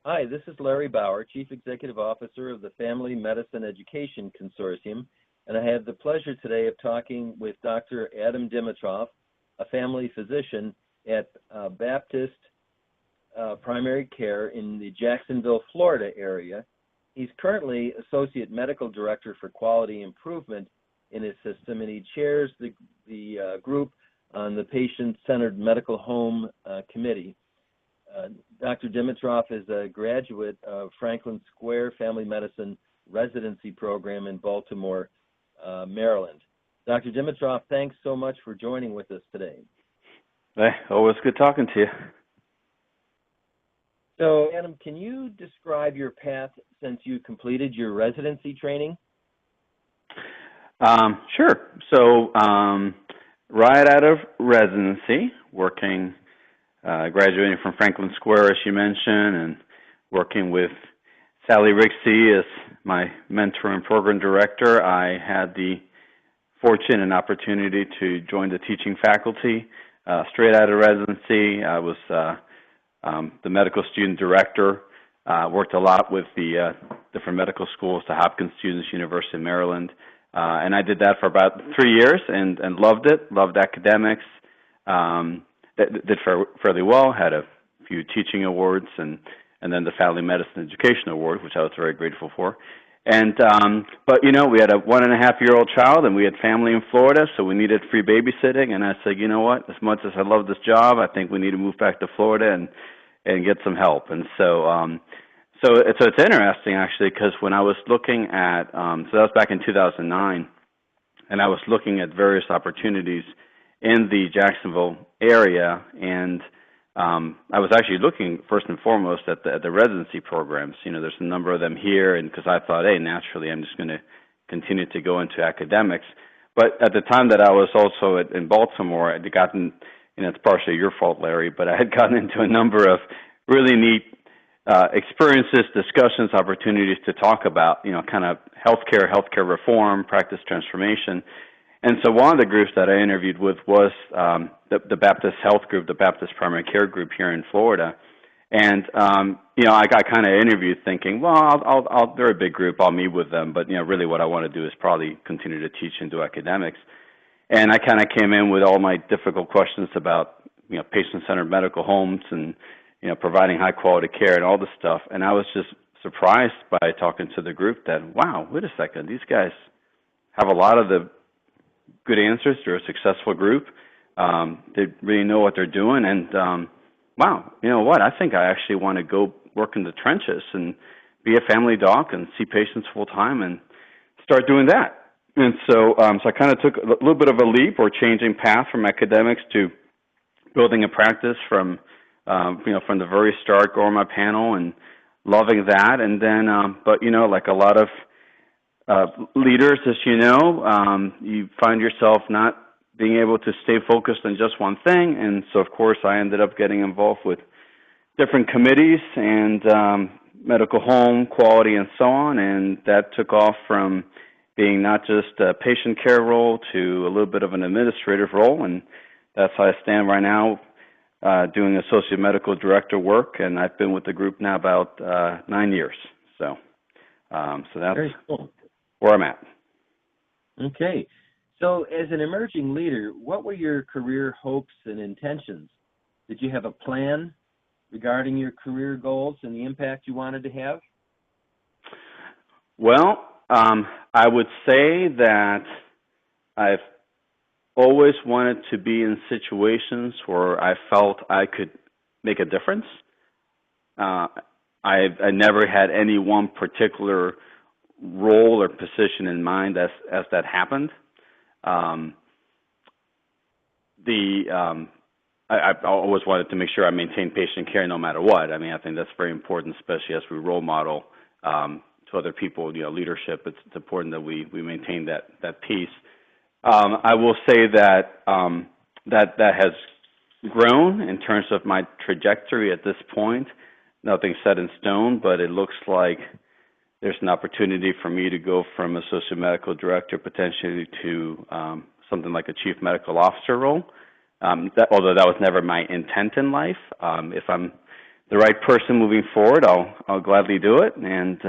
Hi, this is Larry Bauer, Chief Executive Officer of the Family Medicine Education Consortium, and I have the pleasure today of talking with Dr. Adam Dimitrov, a family physician at Baptist Primary Care in the Jacksonville, Florida area. He's currently Associate Medical Director for Quality Improvement in his system, and he chairs the group on the Patient-Centered Medical Home Committee. Dr. Dimitrov is a graduate of Franklin Square Family Medicine Residency Program in Baltimore, Maryland. Dr. Dimitrov, thanks so much for joining with us today. Hey, always good talking to you. So, Adam, can you describe your path since you completed your residency training? Sure. So, right out of residency, graduating from Franklin Square, as you mentioned, and working with Sally Rixey as my mentor and program director, I had the fortune and opportunity to join the teaching faculty. Straight out of residency, I was the medical student director, worked a lot with the different medical schools, the Hopkins students, University of Maryland, and I did that for about 3 years and loved it, loved academics. Did fairly well, had a few teaching awards, and then the Family Medicine Education Award, which I was very grateful for. And but we had a 1.5-year-old child, and we had family in Florida, so we needed free babysitting. And I said, you know what? As much as I love this job, I think we need to move back to Florida and get some help. And so it's interesting actually, because when I was looking at so that was back in 2009, and I was looking at various opportunities in the Jacksonville area, and I was actually looking first and foremost at the residency programs. There's a number of them here, and because I thought, hey, naturally, I'm just going to continue to go into academics. But at the time that I was also in Baltimore, I'd gotten, it's partially your fault, Larry, but I had gotten into a number of really neat experiences, discussions, opportunities to talk about, kind of healthcare reform, practice transformation. And so one of the groups that I interviewed with was the Baptist Health Group, the Baptist Primary Care Group here in Florida. And, I got kind of interviewed thinking, well, they're a big group, I'll meet with them. But, really what I want to do is probably continue to teach and do academics. And I kind of came in with all my difficult questions about, patient-centered medical homes and, providing high-quality care and all this stuff. And I was just surprised by talking to the group that, wow, wait a second, these guys have a lot of the good answers. They're a successful group. They really know what they're doing. And, wow, you know what? I think I actually want to go work in the trenches and be a family doc and see patients full-time and start doing that. And so I kind of took a little bit of a leap or changing path from academics to building a practice from the very start, going on my panel and loving that. And then, but, like a lot of leaders, as you find yourself not being able to stay focused on just one thing. And so, of course, I ended up getting involved with different committees and medical home, quality, and so on. And that took off from being not just a patient care role to a little bit of an administrative role. And that's how I stand right now, doing associate medical director work. And I've been with the group now about 9 years. So that's very cool. Where I'm at. Okay. So as an emerging leader, what were your career hopes and intentions? Did you have a plan regarding your career goals and the impact you wanted to have? Well, I would say that I've always wanted to be in situations where I felt I could make a difference. I never had any one particular role or position in mind as that happened. I've always wanted to make sure I maintain patient care no matter what. I mean, I think that's very important, especially as we role model to other people, leadership. It's important that we maintain that piece. I will say that that has grown in terms of my trajectory at this point. Nothing set in stone, but it looks like there's an opportunity for me to go from associate medical director potentially to something like a chief medical officer role. Although that was never my intent in life. If I'm the right person moving forward, I'll gladly do it. And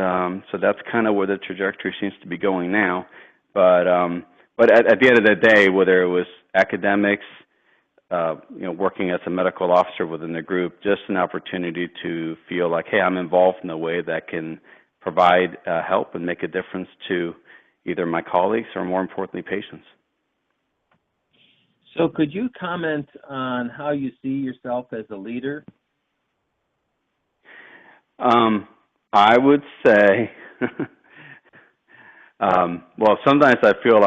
so that's kind of where the trajectory seems to be going now. But at the end of the day, whether it was academics, working as a medical officer within the group, just an opportunity to feel like, hey, I'm involved in a way that can provide help and make a difference to either my colleagues or, more importantly, patients. So could you comment on how you see yourself as a leader? I would say, well, sometimes I feel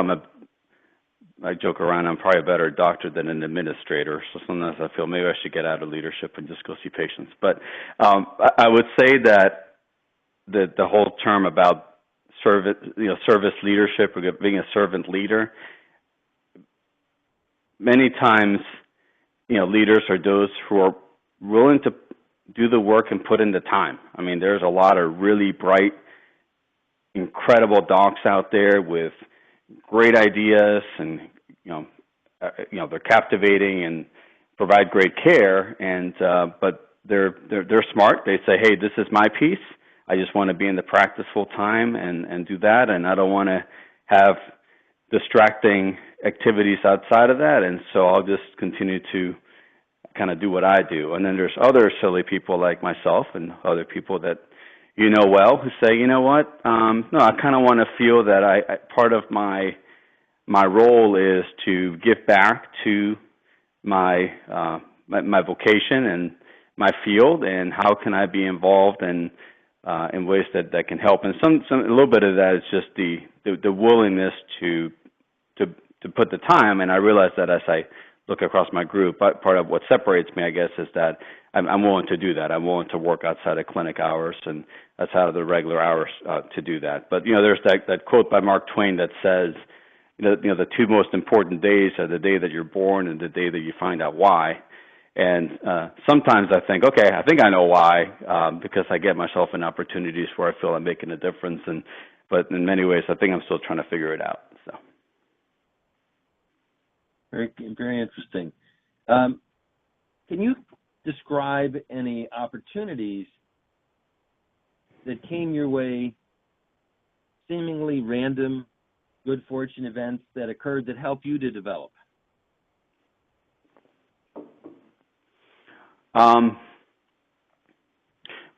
I joke around, I'm probably a better doctor than an administrator. So sometimes I feel maybe I should get out of leadership and just go see patients. But I would say that the whole term about service leadership or being a servant leader, many times, leaders are those who are willing to do the work and put in the time. I mean, there's a lot of really bright, incredible docs out there with great ideas, and they're captivating and provide great care. And but they're smart. They say, hey, this is my piece. I just want to be in the practice full time and do that, and I don't want to have distracting activities outside of that. And so I'll just continue to kind of do what I do. And then there's other silly people like myself and other people that well who say, you know what, no, I kind of want to feel that I part of my role is to give back to my vocation and my field, and how can I be involved in ways that can help. And a little bit of that is just the willingness to put the time. And I realize that as I look across my group, part of what separates me, I guess, is that I'm willing to do that. I'm willing to work outside of clinic hours and outside of the regular hours to do that. But there's that quote by Mark Twain that says, the two most important days are the day that you're born and the day that you find out why. And sometimes I think, okay, I think I know why, because I get myself in opportunities where I feel I'm making a difference. But in many ways, I think I'm still trying to figure it out. So. Very, very interesting. Can you describe any opportunities that came your way, seemingly random, good fortune events that occurred that helped you to develop?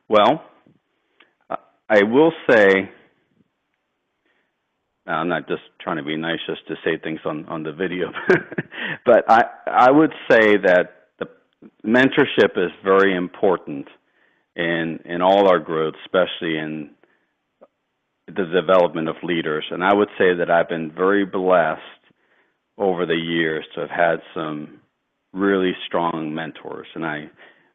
Well, I will say, I'm not just trying to be nice just to say things on the video, but I would say that the mentorship is very important in all our growth, especially in the development of leaders. And I would say that I've been very blessed over the years to have had some really strong mentors. And I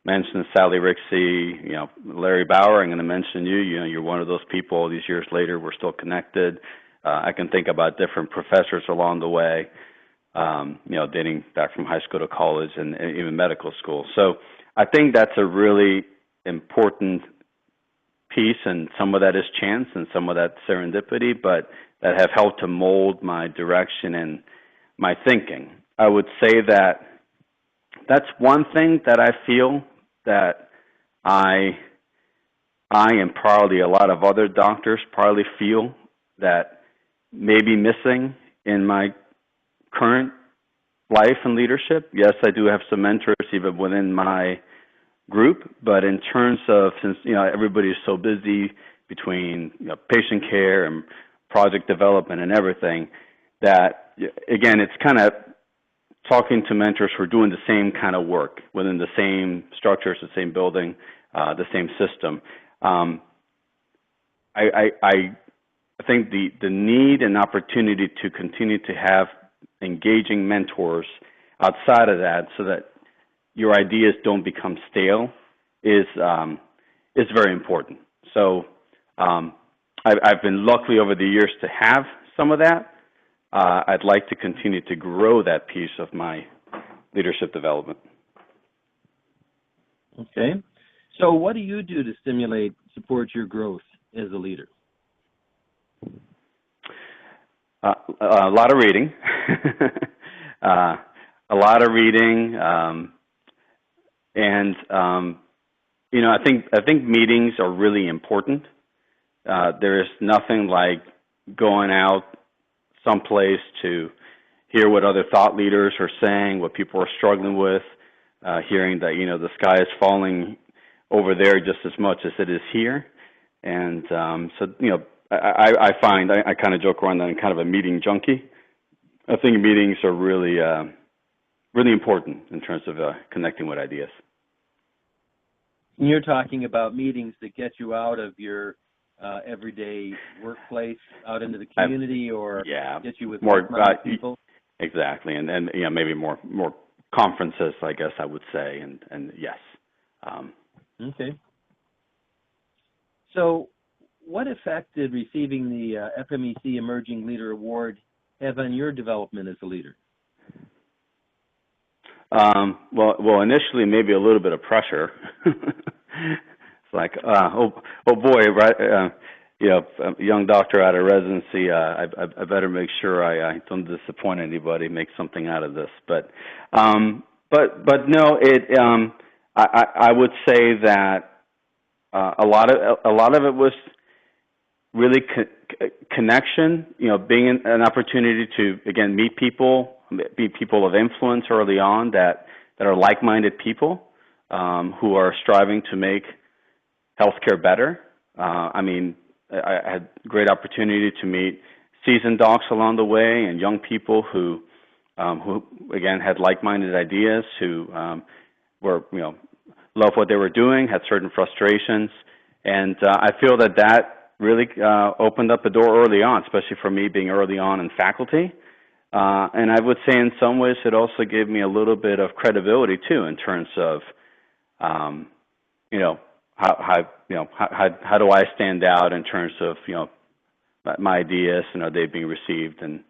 mentioned Sally Rixey, Larry Bauer. I'm going to mention you. You're one of those people. All these years later, we're still connected. I can think about different professors along the way, dating back from high school to college and even medical school. So I think that's a really important piece, and some of that is chance and some of that serendipity, but that have helped to mold my direction and my thinking. I would say that that's one thing that I feel that I and probably a lot of other doctors probably feel that may be missing in my current life and leadership. Yes, I do have some mentors even within my group, but in terms of, since everybody is so busy between patient care and project development and everything, that again, it's kind of talking to mentors who are doing the same kind of work within the same structures, the same building, the same system. I think the need and opportunity to continue to have engaging mentors outside of that, so that your ideas don't become stale, is very important. So I've been lucky over the years to have some of that. I'd like to continue to grow that piece of my leadership development. Okay. So what do you do to support your growth as a leader? A lot of reading. A lot of reading, and I think meetings are really important. There is nothing like going out someplace to hear what other thought leaders are saying, what people are struggling with, hearing that the sky is falling over there just as much as it is here, and I find I kind of joke around that I'm kind of a meeting junkie. I think meetings are really really important in terms of connecting with ideas. You're talking about meetings that get you out of your everyday workplace, out into the community, or get you with more people. Exactly, and maybe more conferences, I guess I would say, and yes. Okay. So, what effect did receiving the FMEC Emerging Leader Award have on your development as a leader? Well, initially maybe a little bit of pressure. It's like, oh boy, right? A young doctor out of residency. I better make sure I don't disappoint anybody. Make something out of this. But no, I would say that a lot of it was really connection. Being an opportunity to again meet people, be people of influence early on that are like-minded people who are striving to make healthcare better. I had great opportunity to meet seasoned docs along the way and young people who again had like-minded ideas, who were loved what they were doing, had certain frustrations, and I feel that really opened up the door early on, especially for me being early on in faculty. And I would say in some ways it also gave me a little bit of credibility too, in terms of how do I stand out in terms of my ideas and are they being received and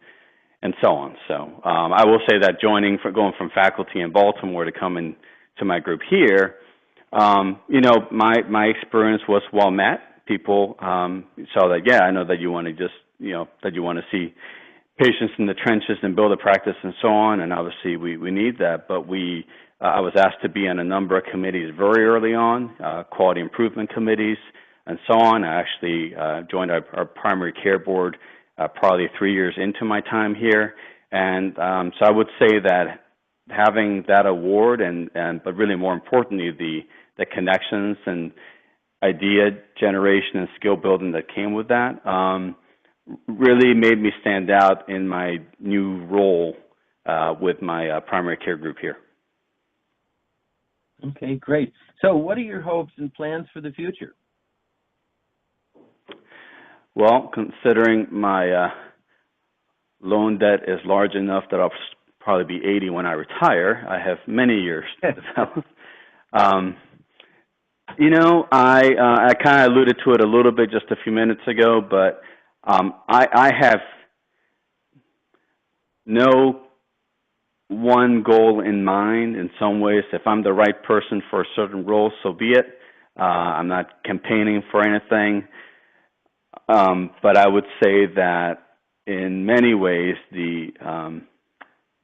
so on. So I will say that going from faculty in Baltimore to coming to my group here, my experience was well met. People saw that I know that you want to just that you want to see patients in the trenches and build a practice and so on, and obviously we need that, but I was asked to be on a number of committees very early on, quality improvement committees and so on. I actually joined our primary care board probably 3 years into my time here, and so I would say that having that award but really more importantly the connections and idea generation and skill building that came with that really made me stand out in my new role with my primary care group here. Okay, great. So what are your hopes and plans for the future? Well, considering my loan debt is large enough that I'll probably be 80 when I retire, I have many years to develop. I kind of alluded to it a little bit just a few minutes ago, but I have no one goal in mind. In some ways, if I'm the right person for a certain role, so be it. I'm not campaigning for anything, but I would say that in many ways, the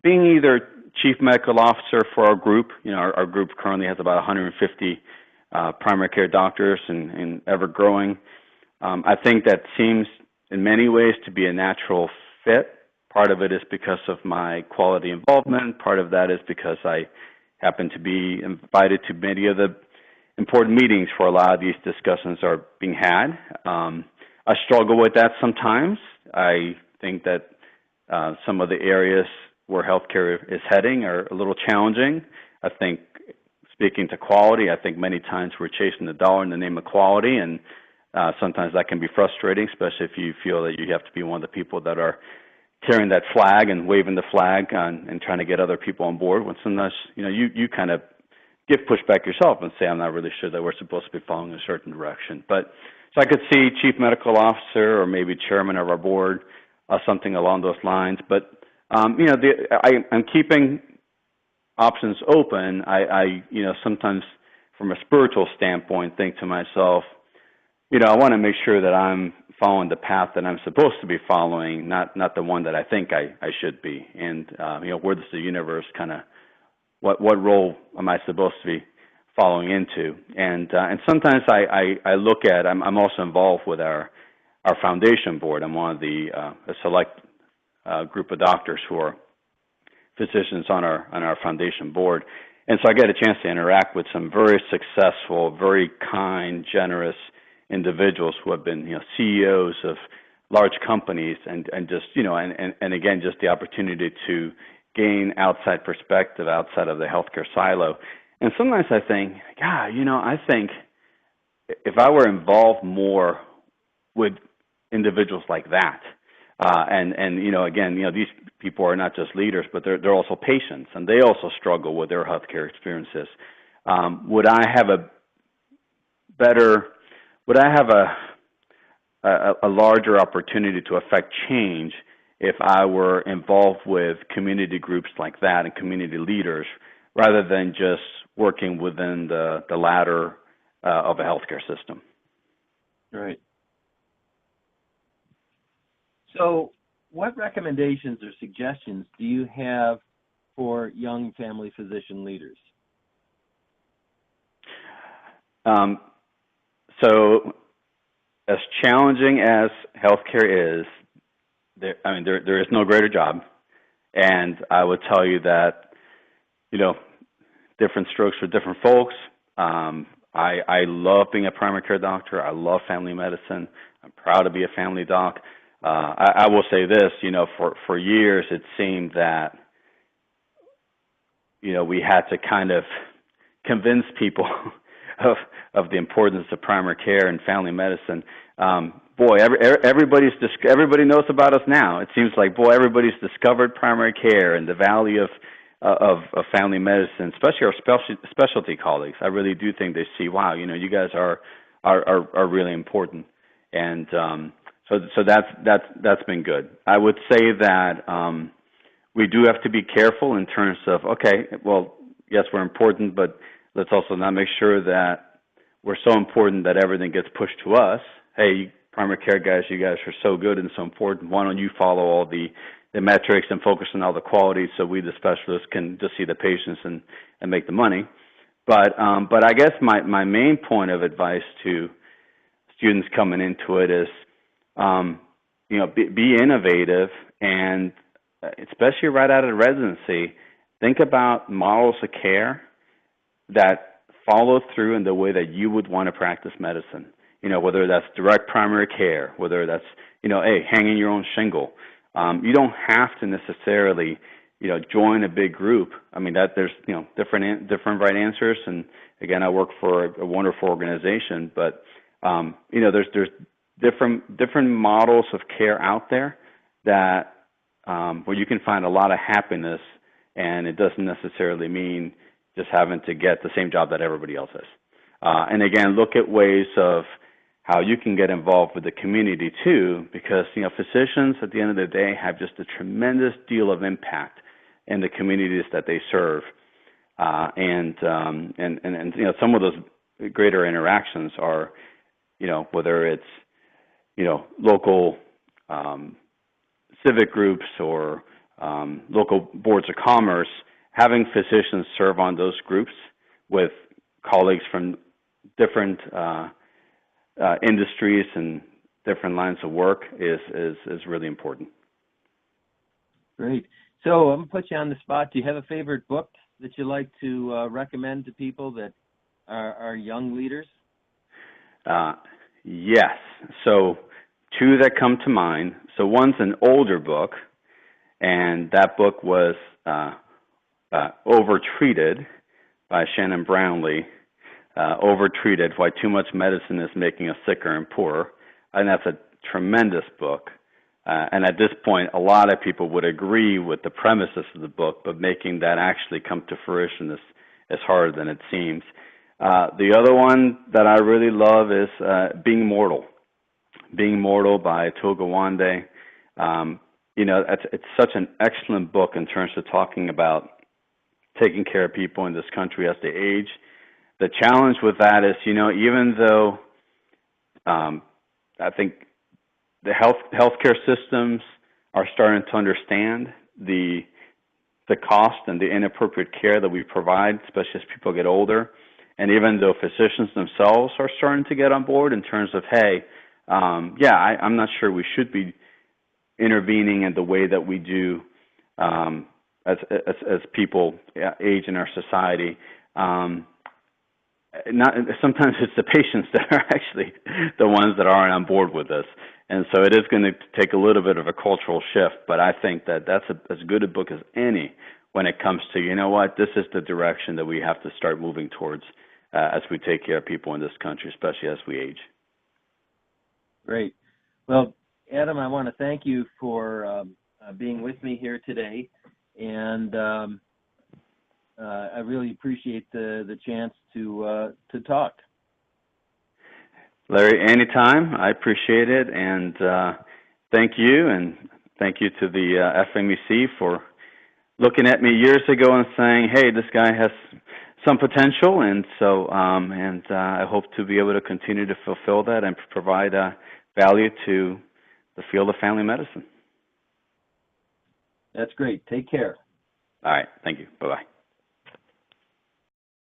being either chief medical officer for our group, our group currently has about 150 primary care doctors and ever growing. I think that seems in many ways to be a natural fit. Part of it is because of my quality involvement. Part of that is because I happen to be invited to many of the important meetings where a lot of these discussions are being had. I struggle with that sometimes. I think that some of the areas where healthcare is heading are a little challenging. I think, speaking to quality, I think many times we're chasing the dollar in the name of quality, and sometimes that can be frustrating, especially if you feel that you have to be one of the people that are carrying that flag and waving the flag and trying to get other people on board. When sometimes, you kind of give pushback yourself and say, I'm not really sure that we're supposed to be following a certain direction. But so I could see chief medical officer or maybe chairman of our board, something along those lines. But I'm keeping options open. I sometimes from a spiritual standpoint think to myself, I want to make sure that I'm following the path that I'm supposed to be following, not the one that I think I should be. And where does the universe kind of what role am I supposed to be following into. And sometimes I look at, I'm also involved with our foundation board. I'm one of the a select group of doctors who are physicians on our foundation board. And so I get a chance to interact with some very successful, very kind, generous individuals who have been, CEOs of large companies, and just, and again, just the opportunity to gain outside perspective outside of the healthcare silo. And sometimes I think, God, I think if I were involved more with individuals like that, and again, these people are not just leaders, but they're also patients, and they also struggle with their healthcare experiences. Would I have a larger opportunity to affect change if I were involved with community groups like that and community leaders, rather than just working within the ladder of a healthcare system? Right. So what recommendations or suggestions do you have for young family physician leaders? So as challenging as healthcare is, there is no greater job. And I would tell you that, different strokes for different folks. I love being a primary care doctor. I love family medicine. I'm proud to be a family doc. I will say this, for years it seemed that, we had to kind of convince people of the importance of primary care and family medicine. Everybody knows about us now. It seems like, everybody's discovered primary care and the value of family medicine, especially our specialty colleagues. I really do think they see, wow, you guys are really important. And so that's been good. I would say that we do have to be careful in terms of, okay, well, yes, we're important, but let's also not make sure that we're so important that everything gets pushed to us. Hey, primary care guys, you guys are so good and so important. Why don't you follow all the metrics and focus on all the quality so we, the specialists, can just see the patients and make the money? But I guess my main point of advice to students coming into it is, be innovative, and especially right out of residency, think about models of care that follow through in the way that you would want to practice medicine. Whether that's direct primary care, whether that's, hanging your own shingle. You don't have to necessarily, join a big group. There's, different right answers. And again, I work for a wonderful organization, but, there's different models of care out there that, where you can find a lot of happiness, and it doesn't necessarily mean just having to get the same job that everybody else has. And again, look at ways of how you can get involved with the community too, because, physicians at the end of the day have just a tremendous deal of impact in the communities that they serve. And some of those greater interactions are, whether it's, local civic groups or local boards of commerce, having physicians serve on those groups with colleagues from different industries and different lines of work is really important. Great. So I'm going to put you on the spot. Do you have a favorite book that you like to recommend to people that are young leaders? Yes. So two that come to mind. So one's an older book, and that book was Overtreated by Shannon Brownlee. Overtreated, Why Too Much Medicine is Making Us Sicker and Poorer. And that's a tremendous book. And at this point, a lot of people would agree with the premises of the book, but making that actually come to fruition is harder than it seems. The other one that I really love is Being Mortal. Being Mortal by Atul Gawande. It's such an excellent book in terms of talking about taking care of people in this country as they age. The challenge with that is, even though I think the healthcare systems are starting to understand the cost and the inappropriate care that we provide, especially as people get older, And even though physicians themselves are starting to get on board in terms of, hey, I'm not sure we should be intervening in the way that we do as people age in our society. Sometimes it's the patients that are actually the ones that aren't on board with this. And so it is going to take a little bit of a cultural shift, but I think that that's as good a book as any when it comes to, you know what, this is the direction that we have to start moving towards as we take care of people in this country, especially as we age. Great. Well, Adam, I want to thank you for being with me here today, and I really appreciate the chance to talk. Larry, anytime. I appreciate it, and thank you, and thank you to the FMEC for looking at me years ago and saying, hey, this guy has some potential, and so I hope to be able to continue to fulfill that and provide value to the field of family medicine. That's great. Take care. All right. Thank you. Bye-bye.